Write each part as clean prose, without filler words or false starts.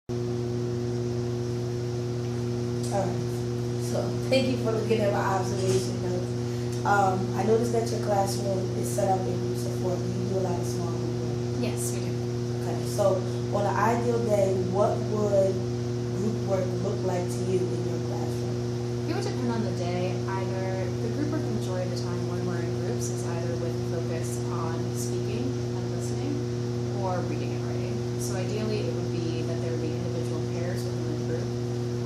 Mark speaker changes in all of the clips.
Speaker 1: Alright, so thank you for looking at my observation notes. I noticed that your classroom is set up in groups of four. Do you do a lot of small group work?
Speaker 2: Yes, we do.
Speaker 1: Okay, so on an ideal day, what would group work look like to you in your classroom?
Speaker 2: It would depend on the day. Either the group work, the majority of the time when we're in groups, is either with focus on speaking and listening or reading and writing. So ideally, it would be that there would be individual pairs within the group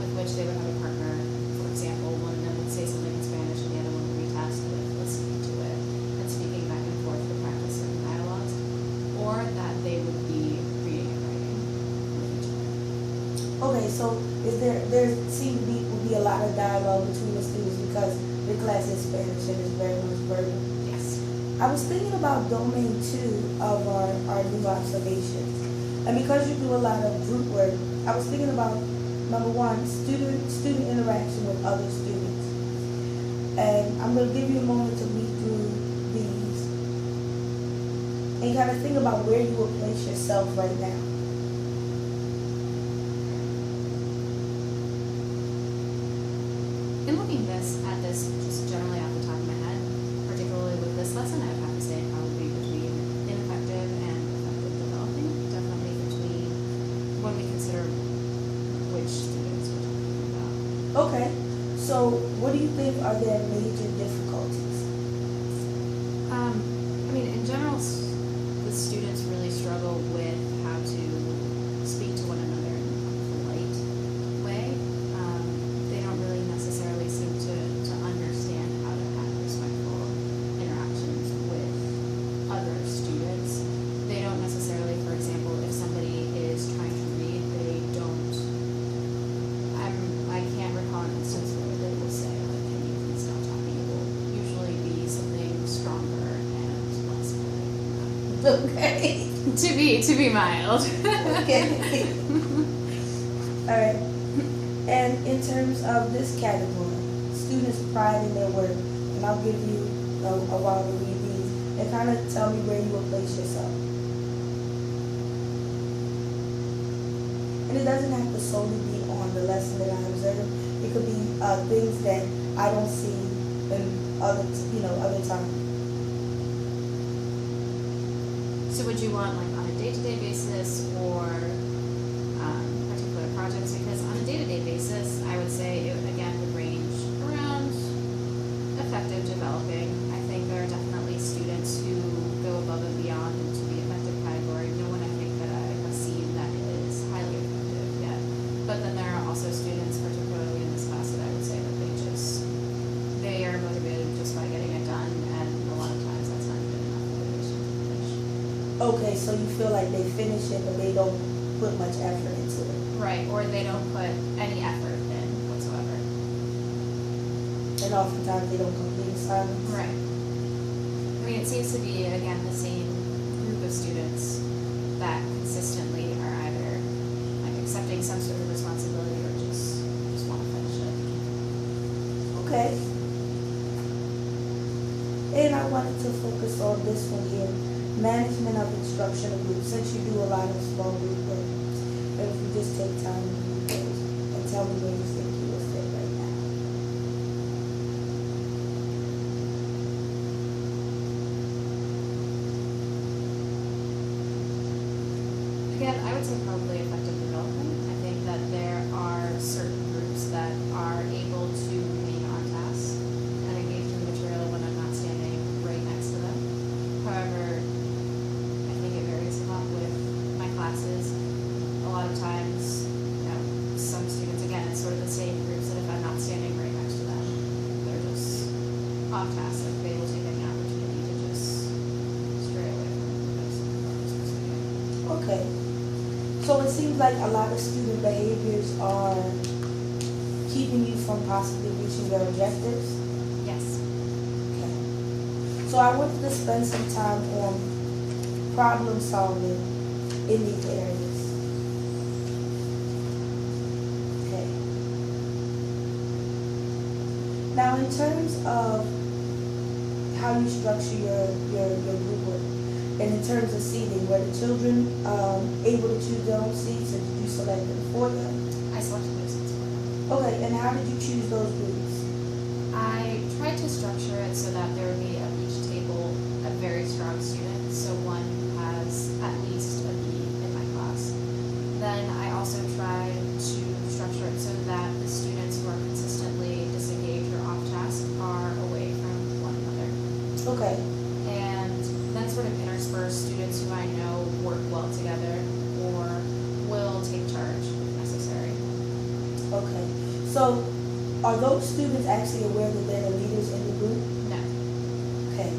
Speaker 2: with which they would have a partner. For example, one of them would say something in Spanish and the other one would be tasked with listening to it and speaking back and forth to practice certain dialogues, or that they would be reading and writing with each other.
Speaker 1: Okay, so there seems to be will be a lot of dialogue between the students because the class is Spanish and it's very much verbal.
Speaker 2: Yes.
Speaker 1: I was thinking about domain 2 of our new observations. And because you do a lot of group work, I was thinking about number one, student interaction with other students. And I'm gonna give you a moment to read through these and kind of think about where you will place yourself right now.
Speaker 2: In looking at this just generally off the top of my head, particularly with this lesson, I would have to say probably between ineffective and effective developing, definitely between when we consider which students we're talking about.
Speaker 1: Okay, so what do you think are their major difficulties?
Speaker 2: I mean, in general, the students really struggle with how to speak to one another in a polite way. They don't really necessarily seem to understand how to have respectful interactions with other students. They don't necessarily, for example, if somebody is trying to read, they don't. I can't recall an instance where they will say, like, "Can you please stop talking?" It will usually be something stronger and less polite.
Speaker 1: Okay.
Speaker 2: To be mild.
Speaker 1: Okay. All right. And in terms of this category, students' pride in their work, and I'll give you a while to read these and kind of tell me where you will place yourself. And it doesn't have to solely be on the lesson that I observed. It could be things that I don't see in other times.
Speaker 2: So would you want like on a day-to-day basis or particular projects? Because on a day-to-day basis, I would say it again would range around effective developing. I think there are definitely students who go above and beyond into the effective category. No one I think that I have seen that is highly effective yet. But then there are also students, particularly in this class, that I would say that they are motivated just by getting it done, and a lot of times that's not even enough motivation to finish.
Speaker 1: Okay, so you feel like they finish it, but they don't put much effort into it.
Speaker 2: Right, or they don't put any effort in whatsoever.
Speaker 1: And oftentimes they don't complete assignments.
Speaker 2: Right. I mean, it seems to be, again, the same group of students that consistently are either like accepting some sort of responsibility or just want to finish it.
Speaker 1: Okay. And I wanted to focus on this one here, management of instructional groups, since you do a lot of small group work. And if you just take time to read those and tell me where you think you will fit right now.
Speaker 2: Again, I would say probably effective development. I think that there are certain groups that are able to remain on task and engage in the material when I'm not standing right next to them. However, I think it varies a lot with my classes. A lot of times, some students, again, it's sort of the same groups that if I'm not standing right next to them, they're just off task. Like they will take any opportunity to just stray away from those specific.
Speaker 1: Okay. So it seems like a lot of student behaviors are keeping you from possibly reaching your objectives.
Speaker 2: Yes.
Speaker 1: Okay. So I wanted to spend some time on problem solving in these areas. Okay. Now in terms of how you structure your group work, And in terms of seating, were the children able to choose their own seats, or did you select them for them?
Speaker 2: I selected those seats for them.
Speaker 1: Okay, and how did you choose those groups?
Speaker 2: I tried to structure it so that there would be at each table a very strong student, so one who has at least a B in my class. Then I also tried to structure it so that the students who are consistently disengaged or off task are away from one another.
Speaker 1: Okay,
Speaker 2: And then sort of intersperse students who I know work well together or will take charge if necessary.
Speaker 1: okay. So, are those students actually aware that they're the leaders in the group?
Speaker 2: No.
Speaker 1: Okay.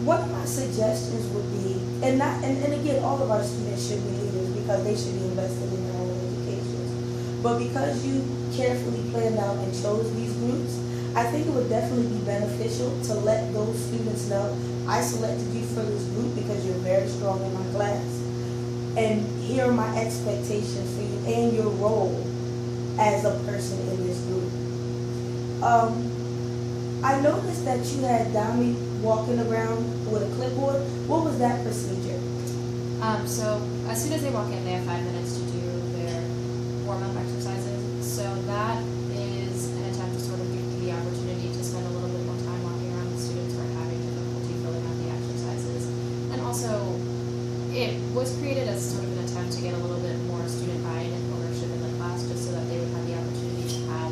Speaker 1: One of my suggestions would be, and again, all of our students should be leaders because they should be invested in their own educations. But because you carefully planned out and chose these groups, I think it would definitely be beneficial to let those students know, I selected you for this group because you're very strong in my class. And here are my expectations for you and your role as a person in this group. I noticed that you had Dami walking around with a clipboard. What was that procedure?
Speaker 2: So as soon as they walk in, they have 5 minutes to do their warm-up exercises. So that is an attempt to sort of give me the opportunity to spend a little bit more time walking around with students who are having difficulty filling out the exercises. And also, it was created as sort of an attempt to get a little bit more student buy-in and ownership in the class, just so that they would have the opportunity to have,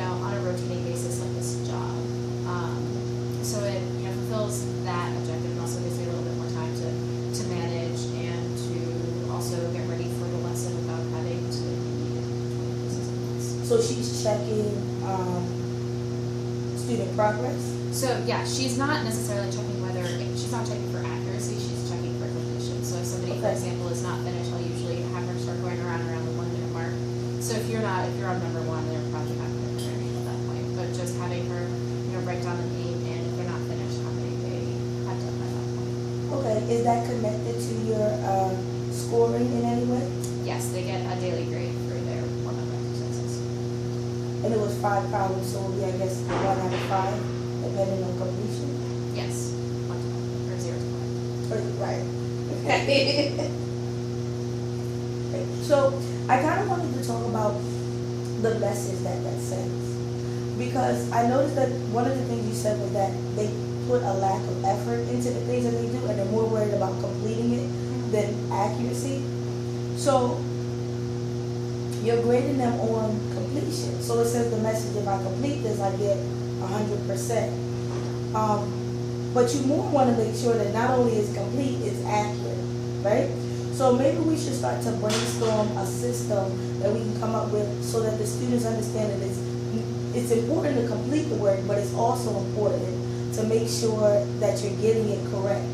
Speaker 2: on a rotating basis like this job. So it, fulfills that objective and also gives me a little bit more time to manage and to also get ready for the lesson without having to be in between places at once.
Speaker 1: So she's checking student progress?
Speaker 2: So yeah, she's not necessarily checking she's not checking for accuracy, she's checking for completion. So if somebody, for
Speaker 1: Okay.
Speaker 2: example, is not finished, I'll usually have her start going around the 1 minute mark. So if you're on number 1, they're probably not going to finish at that point. But just having her, write down the name, and if they're not finished, how many they have done by that point.
Speaker 1: Okay, is that connected to your scoring in any way?
Speaker 2: Yes, they get a daily grade for their warm-up exercises.
Speaker 1: And it was 5 problems, so it would be, I guess, 1 out of 5, depending on completion.
Speaker 2: Yes, 1 to 1, or 0 to 1.
Speaker 1: Right. Okay. So I kind of wanted to talk about the message that sends. Because I noticed that one of the things you said was that they put a lack of effort into the things that they do, and they're more worried about completing it than accuracy. So you're grading them on completion. So it says the message, if I complete this, I get 100%. But you more want to make sure that not only is complete, it's accurate, right? So maybe we should start to brainstorm a system that we can come up with so that the students understand that it's important to complete the work, but it's also important to make sure that you're getting it correct.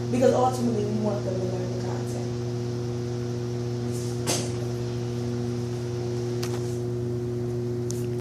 Speaker 1: Because ultimately we want them to learn the